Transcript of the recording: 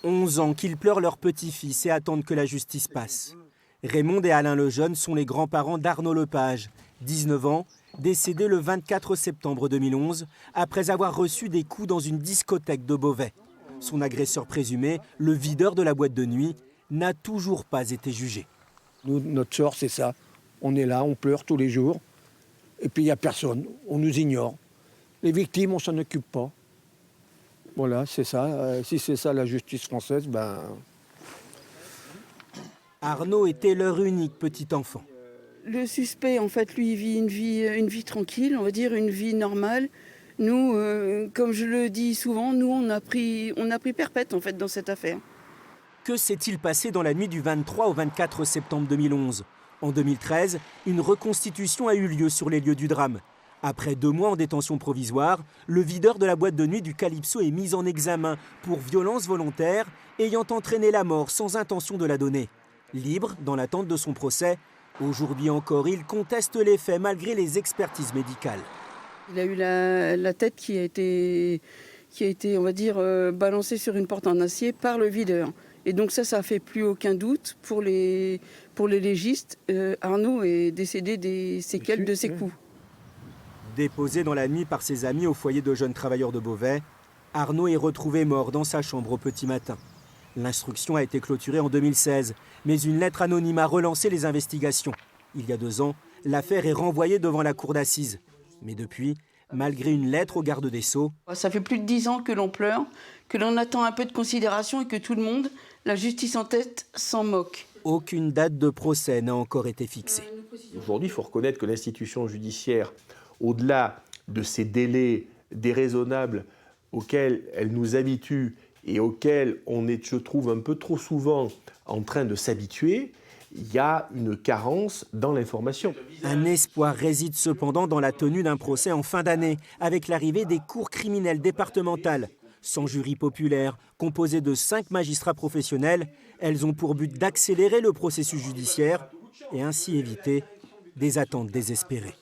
11 ans qu'ils pleurent leur petit-fils et attendent que la justice passe. Raymond et Alain Lejeune sont les grands-parents d'Arnaud Lepage, 19 ans, décédé le 24 septembre 2011 après avoir reçu des coups dans une discothèque de Beauvais. Son agresseur présumé, le videur de la boîte de nuit, n'a toujours pas été jugé. Nous, notre sort, c'est ça. On est là, on pleure tous les jours. Et puis il n'y a personne, on nous ignore. Les victimes, on ne s'en occupe pas. Voilà, c'est ça. Si c'est ça la justice française, ben... Arnaud était leur unique petit enfant. Le suspect, en fait, lui, il vit une vie tranquille, on va dire une vie normale. Nous, comme je le dis souvent, nous, on a pris perpète, en fait, dans cette affaire. Que s'est-il passé dans la nuit du 23 au 24 septembre 2011 ? En 2013, une reconstitution a eu lieu sur les lieux du drame. Après 2 mois en détention provisoire, le videur de la boîte de nuit du Calypso est mis en examen pour violence volontaire ayant entraîné la mort sans intention de la donner. Libre, dans l'attente de son procès, aujourd'hui encore, il conteste les faits malgré les expertises médicales. Il a eu la tête qui a été, on va dire, balancée sur une porte en acier par le videur. Et donc ça fait plus aucun doute pour les légistes. Arnaud est décédé des séquelles de ses coups. Déposé dans la nuit par ses amis au foyer de jeunes travailleurs de Beauvais, Arnaud est retrouvé mort dans sa chambre au petit matin. L'instruction a été clôturée en 2016, mais une lettre anonyme a relancé les investigations. Il y a 2 ans, l'affaire est renvoyée devant la cour d'assises. Mais depuis, malgré une lettre au garde des Sceaux... Ça fait plus de 10 ans que l'on pleure, que l'on attend un peu de considération et que tout le monde, la justice en tête, s'en moque. Aucune date de procès n'a encore été fixée. Aujourd'hui, il faut reconnaître que l'institution judiciaire, au-delà de ces délais déraisonnables auxquels elle nous habitue et auxquels on est, je trouve, un peu trop souvent en train de s'habituer, il y a une carence dans l'information. Un espoir réside cependant dans la tenue d'un procès en fin d'année, avec l'arrivée des cours criminelles départementales. Sans jury populaire, composé de 5 magistrats professionnels, elles ont pour but d'accélérer le processus judiciaire et ainsi éviter des attentes désespérées.